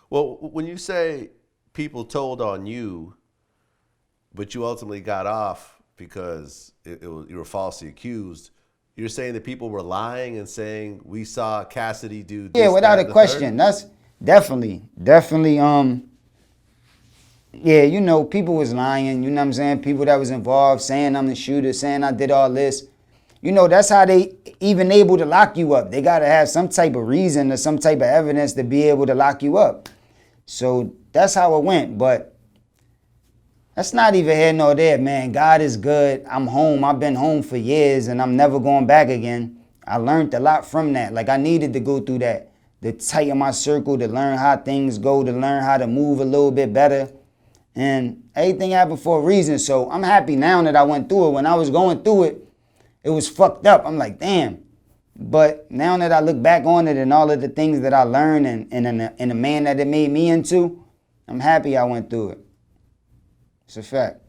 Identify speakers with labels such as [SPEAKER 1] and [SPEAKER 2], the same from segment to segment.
[SPEAKER 1] Well, when you say people told on you, but you ultimately got off because you were falsely accused, you're saying that people were lying and saying we saw Cassidy do this,
[SPEAKER 2] Yeah, without
[SPEAKER 1] that,
[SPEAKER 2] a
[SPEAKER 1] and the
[SPEAKER 2] question.
[SPEAKER 1] third?
[SPEAKER 2] That's definitely. Yeah, people was lying, you know what I'm saying? People that was involved saying I'm the shooter, saying I did all this. That's how they even able to lock you up. They got to have some type of reason or some type of evidence to be able to lock you up. So that's how it went. But that's not even here nor there, man. God is good. I'm home. I've been home for years and I'm never going back again. I learned a lot from that. Like I needed to go through that, to tighten my circle, to learn how things go, to learn how to move a little bit better. And everything happened for a reason. So I'm happy now that I went through it. When I was going through it, it was fucked up. I'm like, damn. But now that I look back on it and all of the things that I learned and the man that it made me into, I'm happy I went through it. It's a fact.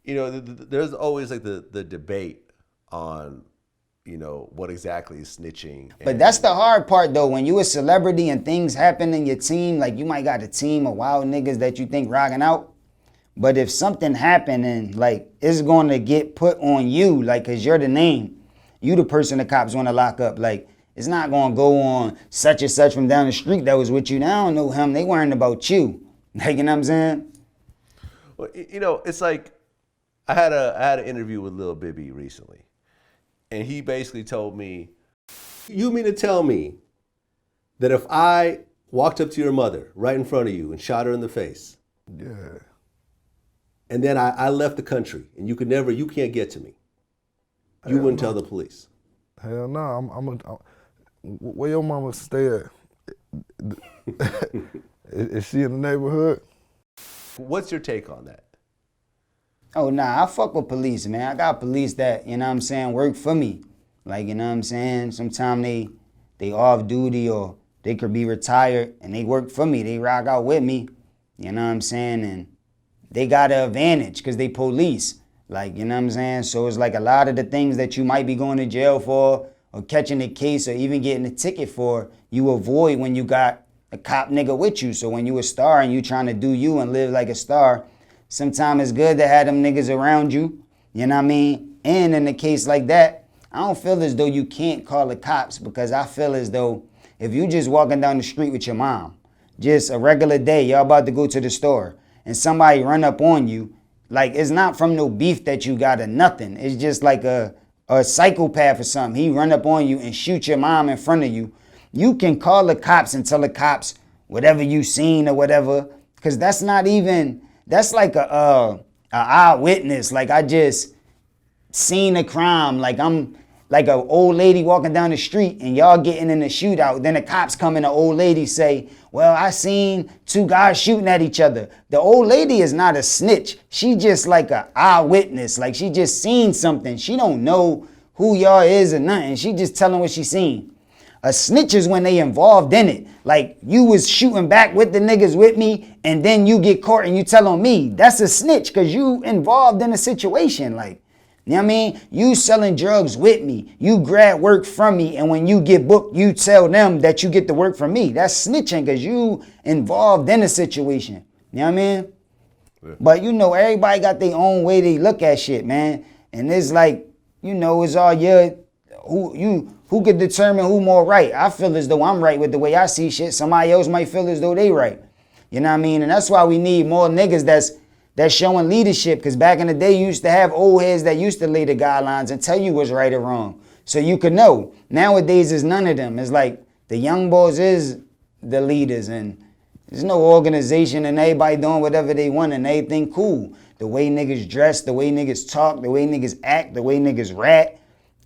[SPEAKER 1] There's always like the debate on, what exactly is snitching.
[SPEAKER 2] But that's the hard part though. When you a celebrity and things happen in your team, like you might got a team of wild niggas that you think rocking out. But if something happened and like it's going to get put on you, like cause you're the name, you the person the cops want to lock up. Like it's not going to go on such and such from down the street that was with you. Now I don't know him. They worrying about you. Like, you know what I'm saying?
[SPEAKER 1] Well, it's like I had an interview with Lil Bibby recently, and he basically told me, "You mean to tell me that if I walked up to your mother right in front of you and shot her in the face,
[SPEAKER 3] Yeah.
[SPEAKER 1] and then I left the country and you can't get to me, you
[SPEAKER 3] Hell
[SPEAKER 1] wouldn't
[SPEAKER 3] no.
[SPEAKER 1] tell the police?"
[SPEAKER 3] Hell no. I'm where your mama stay at? Is she in the neighborhood?
[SPEAKER 1] What's your take on that?
[SPEAKER 2] Oh, nah, I fuck with police, man. I got police that, you know what I'm saying, work for me. Like, you know what I'm saying? Sometimes they off duty or they could be retired and they work for me. They rock out with me, you know what I'm saying? And they got an advantage because they police. Like, you know what I'm saying? So it's like a lot of the things that you might be going to jail for or catching a case or even getting a ticket for, you avoid when you got a cop nigga with you. So when you a star and you trying to do you and live like a star, sometimes it's good to have them niggas around you. You know what I mean? And in a case like that, I don't feel as though you can't call the cops because I feel as though if you just walking down the street with your mom, just a regular day, y'all about to go to the store, and somebody run up on you, like it's not from no beef that you got or nothing. It's just like a psychopath or something. He run up on you and shoot your mom in front of you. You can call the cops and tell the cops whatever you seen or whatever, because that's not even, that's like a eyewitness. Like I just seen a crime. Like I'm like an old lady walking down the street and y'all getting in a shootout. Then the cops come and the old lady say, well, I seen two guys shooting at each other. The old lady is not a snitch. She just like a eyewitness. Like she just seen something. She don't know who y'all is or nothing. She just telling what she seen. A snitch is when they involved in it. Like you was shooting back with the niggas with me and then you get caught and you tell on me. That's a snitch because you involved in a situation. Like, you know what I mean? You selling drugs with me. You grab work from me and when you get booked, you tell them that you get the work from me. That's snitching because you involved in a situation. You know what I mean? Yeah. But everybody got their own way they look at shit, man. And it's like, it's all who could determine who more right? I feel as though I'm right with the way I see shit. Somebody else might feel as though they right. You know what I mean? And that's why we need more niggas that's showing leadership. Because back in the day, you used to have old heads that used to lay the guidelines and tell you what's right or wrong. So you could know. Nowadays, it's none of them. It's like the young boys is the leaders. And there's no organization and everybody doing whatever they want and everything cool. The way niggas dress, the way niggas talk, the way niggas act, the way niggas rat.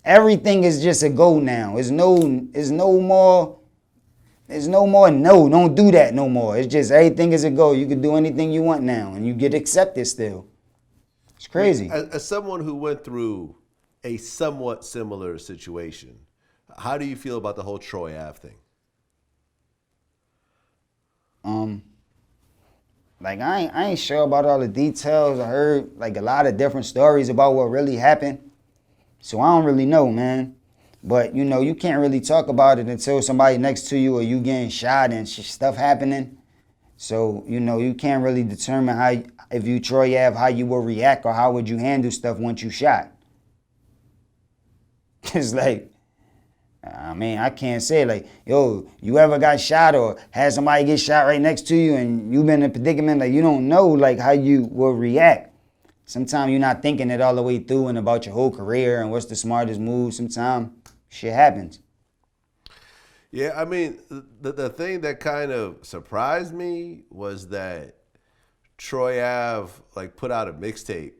[SPEAKER 2] Everything is just a go now. There's no more, no, don't do that no more. It's just everything is a go. You can do anything you want now and you get accepted still. It's crazy.
[SPEAKER 1] As someone who went through a somewhat similar situation, how do you feel about the whole Troy Ave thing?
[SPEAKER 2] Like I ain't sure about all the details. I heard like a lot of different stories about what really happened. So I don't really know, man. But, you can't really talk about it until somebody next to you or you getting shot and stuff happening. So, you know, you can't really determine how, if you Troy Ave, how you will react or how would you handle stuff once you shot. It's like, I mean, I can't say like, yo, you ever got shot or had somebody get shot right next to you and you been in a predicament, like you don't know like how you will react. Sometimes you're not thinking it all the way through and about your whole career and what's the smartest move. Sometimes shit happens.
[SPEAKER 1] Yeah, I mean, the thing that kind of surprised me was that Troy Ave like put out a mixtape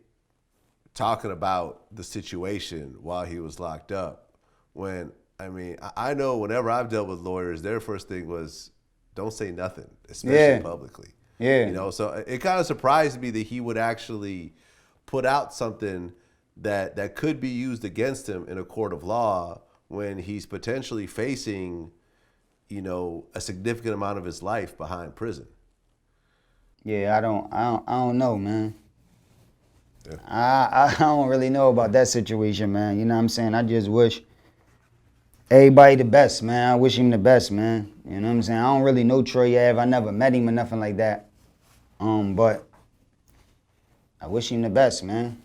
[SPEAKER 1] talking about the situation while he was locked up. When, I mean, I know whenever I've dealt with lawyers, their first thing was don't say nothing, especially publicly.
[SPEAKER 2] Yeah.
[SPEAKER 1] You know, so it kind of surprised me that he would actually put out something that could be used against him in a court of law when he's potentially facing, you know, a significant amount of his life behind prison.
[SPEAKER 2] Yeah, I don't know, man.
[SPEAKER 1] Yeah.
[SPEAKER 2] I don't really know about that situation, man. You know what I'm saying? I just wish everybody the best, man. I wish him the best, man. You know what I'm saying? I don't really know Troy Ave. I never met him or nothing like that. But I wish him the best, man.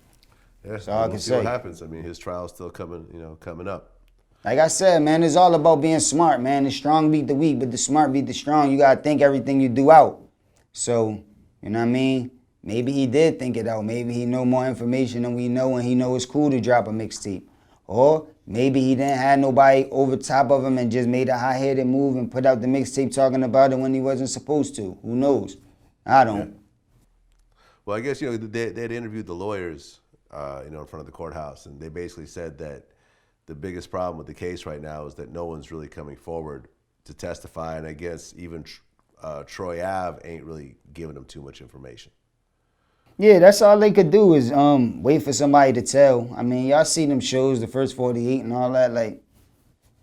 [SPEAKER 1] Yeah,
[SPEAKER 2] That's all I can
[SPEAKER 1] see what
[SPEAKER 2] say.
[SPEAKER 1] happens. I mean, his trial's still coming up.
[SPEAKER 2] Like I said, man, it's all about being smart, man. The strong beat the weak, but the smart beat the strong. You gotta think everything you do out. So, you know what I mean? Maybe he did think it out. Maybe he know more information than we know, and he know it's cool to drop a mixtape. Or maybe he didn't have nobody over top of him and just made a high-headed move and put out the mixtape talking about it when he wasn't supposed to. Who knows? I don't.
[SPEAKER 1] Yeah. Well, I guess, you know, they had interviewed the lawyers, you know, in front of the courthouse, and they basically said that the biggest problem with the case right now is that no one's really coming forward to testify, and I guess even Troy Ave ain't really giving them too much information.
[SPEAKER 2] Yeah, that's all they could do is wait for somebody to tell. I mean, y'all see them shows, the First 48 and all that, like,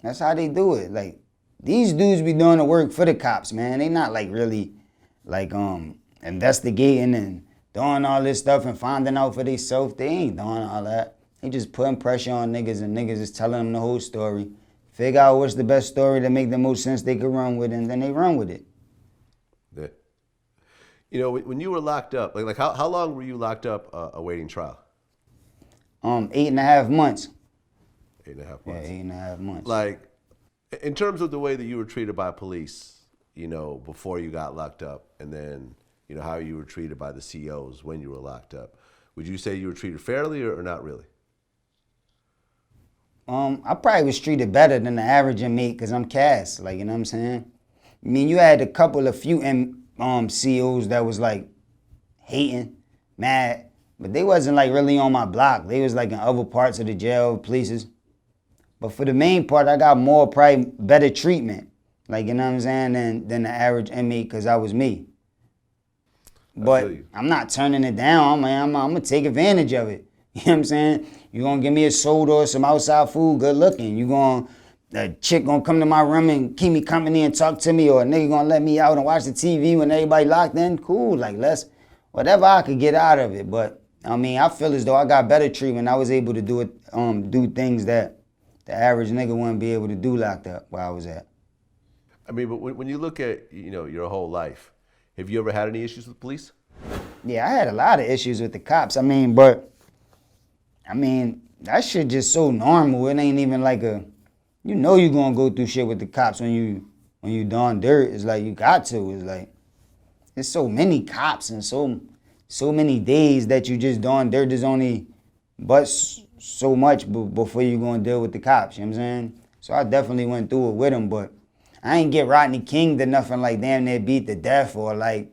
[SPEAKER 2] that's how they do it. Like, these dudes be doing the work for the cops, man. They not like really like investigating and doing all this stuff and finding out for themselves. They ain't doing all that. They just putting pressure on niggas and niggas is telling them the whole story. Figure out what's the best story that make the most sense they could run with, and then they run with it.
[SPEAKER 1] Yeah. You know, when you were locked up, like how long were you locked up awaiting trial?
[SPEAKER 2] 8.5 months.
[SPEAKER 1] 8.5 months.
[SPEAKER 2] Yeah, 8.5 months.
[SPEAKER 1] Like, in terms of the way that you were treated by police, you know, before you got locked up, and then, you know, how you were treated by the COs when you were locked up, would you say you were treated fairly or not really?
[SPEAKER 2] I probably was treated better than the average inmate because I'm Cass, like, you know what I'm saying? I mean, you had a few COs that was like hating, mad, but they wasn't like really on my block. They was like in other parts of the jail, places. But for the main part, I got more, probably better treatment, like, you know what I'm saying, than the average inmate because I was me. But I'm not turning it down, man. I'm gonna take advantage of it. You know what I'm saying? You gonna give me a soda or some outside food, good looking. A chick gonna come to my room and keep me company and talk to me, or a nigga gonna let me out and watch the TV when everybody locked in, cool. Like, whatever I could get out of it. But I mean, I feel as though I got better treatment. I was able to do things that the average nigga wouldn't be able to do locked up where I was at.
[SPEAKER 1] I mean, but when you look at, you know, your whole life, have you ever had any issues with police?
[SPEAKER 2] Yeah, I had a lot of issues with the cops. I mean, that shit just so normal. It ain't even like you know you gonna go through shit with the cops when you done dirt. It's like you got to. It's like there's so many cops and so many days that you just done dirt. There's only but so much before you gonna deal with the cops. You know what I'm saying? So I definitely went through it with them, but I ain't get Rodney King to nothing like damn near beat to death or like,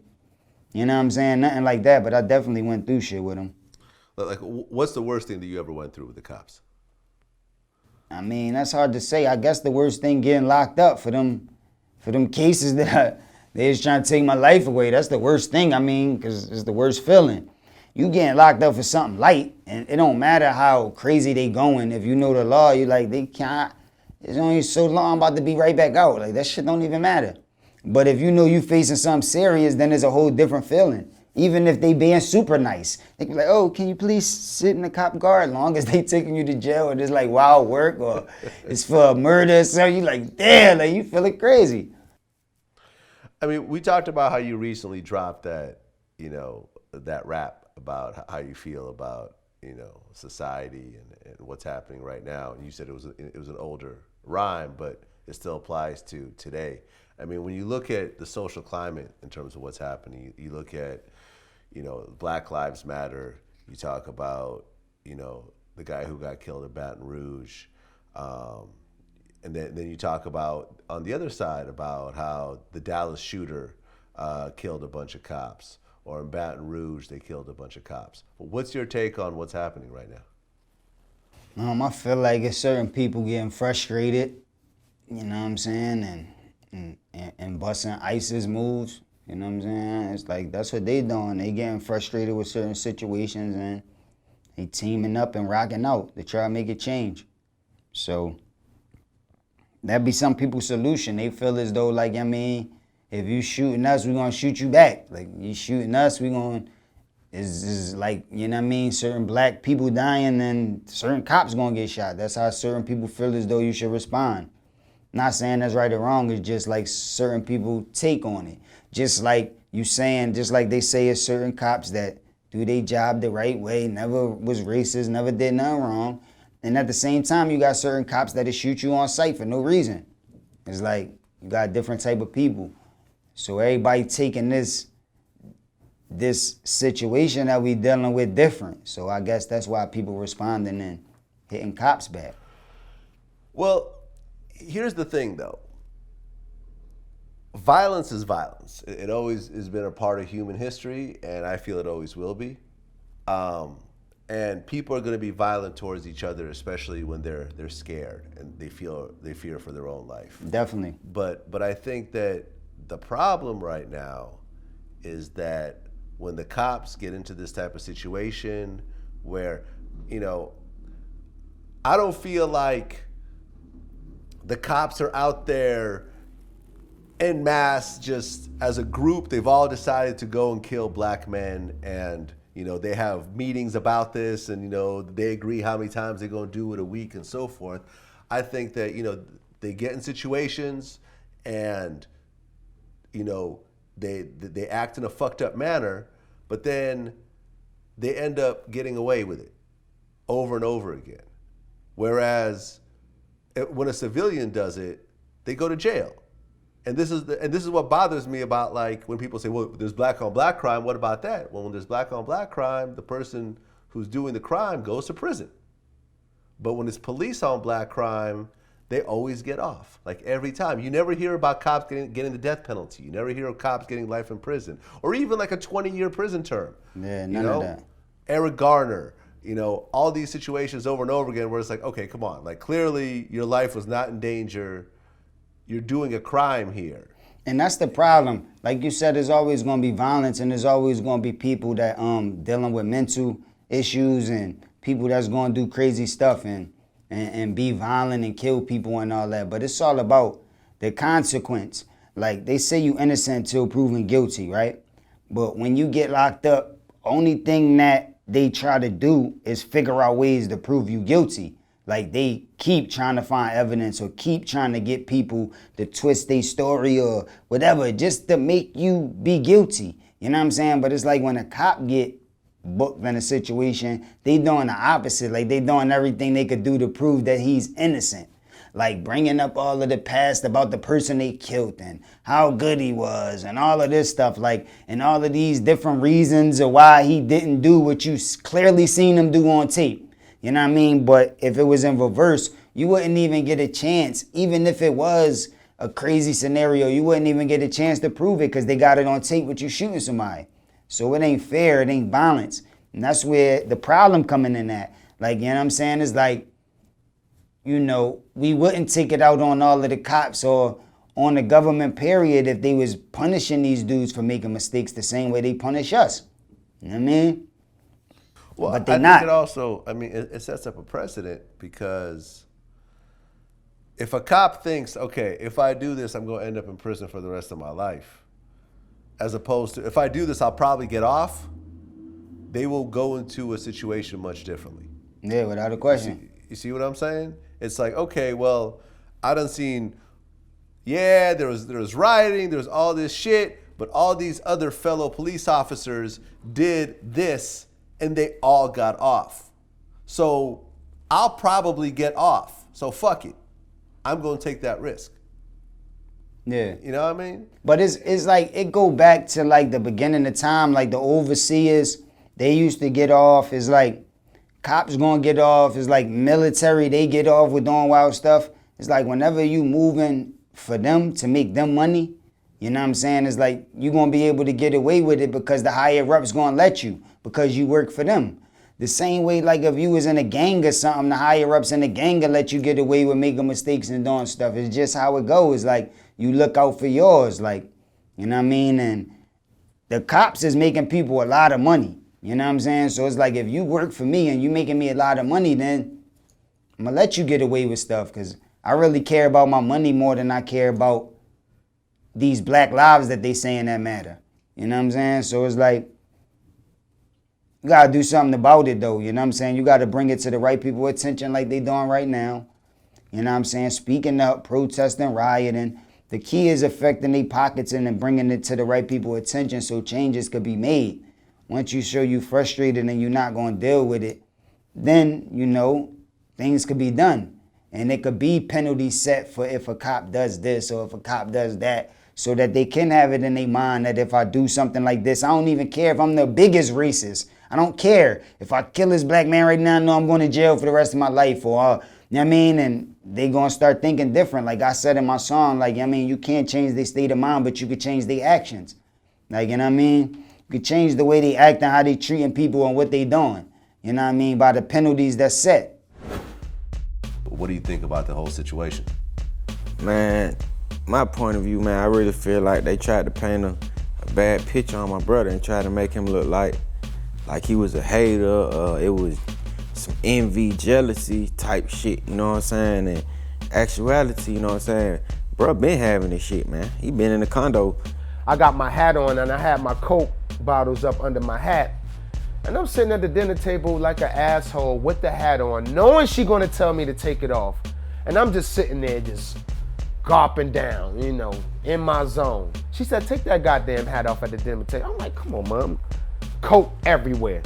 [SPEAKER 2] you know what I'm saying? Nothing like that, but I definitely went through shit with him.
[SPEAKER 1] Like, what's the worst thing that you ever went through with the cops?
[SPEAKER 2] I mean, that's hard to say. I guess the worst thing getting locked up for them cases that they was trying to take my life away. That's the worst thing. I mean, because it's the worst feeling. You getting locked up for something light, and it don't matter how crazy they going. If you know the law, you like, they can't, it's only so long, I'm about to be right back out. Like, that shit don't even matter. But if you know you facing something serious, then it's a whole different feeling. Even if they being super nice. They can be like, oh, can you please sit in the cop car? As long as they taking you to jail or just like wild work or it's for a murder or something, you like, damn, like you feeling crazy.
[SPEAKER 1] I mean, we talked about how you recently dropped that, that rap about how you feel about, society and what's happening right now. And you said it was an older rhyme, but it still applies to today. I mean, when you look at the social climate in terms of what's happening, you look at, Black Lives Matter. You talk about, the guy who got killed in Baton Rouge. And then you talk about, on the other side, about how the Dallas shooter killed a bunch of cops, or in Baton Rouge, they killed a bunch of cops. But what's your take on what's happening right now?
[SPEAKER 2] I feel like it's certain people getting frustrated, you know what I'm saying, and busting ISIS moves, you know what I'm saying? It's like, that's what they doing. They getting frustrated with certain situations, and they teaming up and rocking out to try to make a change. So that'd be some people's solution. They feel as though, like, if you shooting us, we're gonna shoot you back. Like, you shooting us, we gonna, is like, certain black people dying, then certain cops gonna get shot. That's how certain people feel as though you should respond. Not saying that's right or wrong, it's just like certain people take on it. Just like you saying, just like they say it's certain cops that do their job the right way, never was racist, never did nothing wrong. And at the same time, you got certain cops that'll shoot you on sight for no reason. It's like, you got different type of people. So everybody taking this situation that we dealing with different. So I guess that's why people responding and hitting cops back.
[SPEAKER 1] Well, here's the thing, though. Violence is violence. It always has been a part of human history, and I feel it always will be. And people are going to be violent towards each other, especially when they're scared and they fear for their own life.
[SPEAKER 2] Definitely.
[SPEAKER 1] But I think that the problem right now is that when the cops get into this type of situation where, I don't feel like the cops are out there en masse, just as a group, they've all decided to go and kill black men, and they have meetings about this, and they agree how many times they're going to do it a week and so forth. I think that they get in situations and they act in a fucked up manner, but then they end up getting away with it over and over again. Whereas when a civilian does it, they go to jail. And this is what bothers me about, like, when people say, well, there's black on black crime, what about that? Well, when there's black on black crime, the person who's doing the crime goes to prison. But when it's police on black crime, they always get off, like every time. You never hear about cops getting the death penalty. You never hear of cops getting life in prison, or even like a 20-year prison term.
[SPEAKER 2] Yeah, none of that.
[SPEAKER 1] Eric Garner, all these situations over and over again where it's like, okay, come on. Like, clearly your life was not in danger. You're doing a crime here.
[SPEAKER 2] And that's the problem. Like you said, there's always going to be violence, and there's always going to be people that dealing with mental issues, and people that's going to do crazy stuff and be violent and kill people and all that. But it's all about the consequence. Like, they say you innocent till proven guilty, right? But when you get locked up, only thing that they try to do is figure out ways to prove you guilty. Like, they keep trying to find evidence or keep trying to get people to twist their story or whatever, just to make you be guilty. You know what I'm saying? But it's like when a cop get booked in a situation, they doing the opposite. Like, they doing everything they could do to prove that he's innocent. Like, bringing up all of the past about the person they killed and how good he was and all of this stuff. Like, and all of these different reasons of why he didn't do what you clearly seen him do on tape. You know what I mean? But if it was in reverse, you wouldn't even get a chance. Even if it was a crazy scenario, you wouldn't even get a chance to prove it because they got it on tape with you shooting somebody. So it ain't fair. It ain't balanced. And that's where the problem coming in at. Like, you know what I'm saying? It's like, we wouldn't take it out on all of the cops or on the government, period, if they was punishing these dudes for making mistakes the same way they punish us. You know what I mean?
[SPEAKER 1] Well,
[SPEAKER 2] but they're
[SPEAKER 1] I
[SPEAKER 2] not.
[SPEAKER 1] think it also, it sets up a precedent, because if a cop thinks, okay, if I do this, I'm going to end up in prison for the rest of my life, as opposed to, if I do this, I'll probably get off, they will go into a situation much differently.
[SPEAKER 2] Yeah, without a question.
[SPEAKER 1] You see what I'm saying? It's like, okay, well, I done seen, yeah, there was rioting, there was all this shit, but all these other fellow police officers did this and they all got off. So I'll probably get off. So fuck it. I'm going to take that risk.
[SPEAKER 2] Yeah.
[SPEAKER 1] You know what I mean?
[SPEAKER 2] But it's like, it go back to like the beginning of time, like the overseers, they used to get off. It's like cops gonna get off. It's like military, they get off with doing wild stuff. It's like whenever you moving for them to make them money, you know what I'm saying? It's like you gonna be able to get away with it because the higher ups gonna let you because you work for them. The same way, like if you was in a gang or something, the higher ups in the gang will let you get away with making mistakes and doing stuff. It's just how it goes. Like you look out for yours, like, you know what I mean? And the cops is making people a lot of money. You know what I'm saying? So it's like if you work for me and you making me a lot of money, then I'm gonna let you get away with stuff because I really care about my money more than I care about these black lives that they saying that matter. You know what I'm saying? So it's like, you gotta do something about it though, you know what I'm saying? You gotta bring it to the right people's attention like they doing right now. You know what I'm saying? Speaking up, protesting, rioting. The key is affecting their pockets and then bringing it to the right people's attention so changes could be made. Once you show you frustrated and you're not gonna deal with it, then, you know, things could be done. And it could be penalties set for if a cop does this or if a cop does that, so that they can have it in their mind that if I do something like this, I don't even care if I'm the biggest racist. I don't care. If I kill this black man right now, I know I'm going to jail for the rest of my life. Or, you know what I mean? And they going to start thinking different. Like I said in my song, like, I mean, you can't change their state of mind, but you could change their actions. Like, you know what I mean? You could change the way they act and how they treating people and what they doing. You know what I mean? By the penalties that's set.
[SPEAKER 1] What do you think about the whole situation?
[SPEAKER 4] Man, my point of view, man, I really feel like they tried to paint a bad picture on my brother and tried to make him look like he was a hater. It was some envy, jealousy type shit, you know what I'm saying? And actuality, you know what I'm saying? Bro been having this shit, man. He been in the condo.
[SPEAKER 5] I got my hat on and I had my Coke bottles up under my hat. And I'm sitting at the dinner table like an asshole with the hat on, knowing she gonna tell me to take it off. And I'm just sitting there just gawping down, you know, in my zone. She said, take that goddamn hat off at the dinner table. I'm like, come on, Mom. Coke everywhere.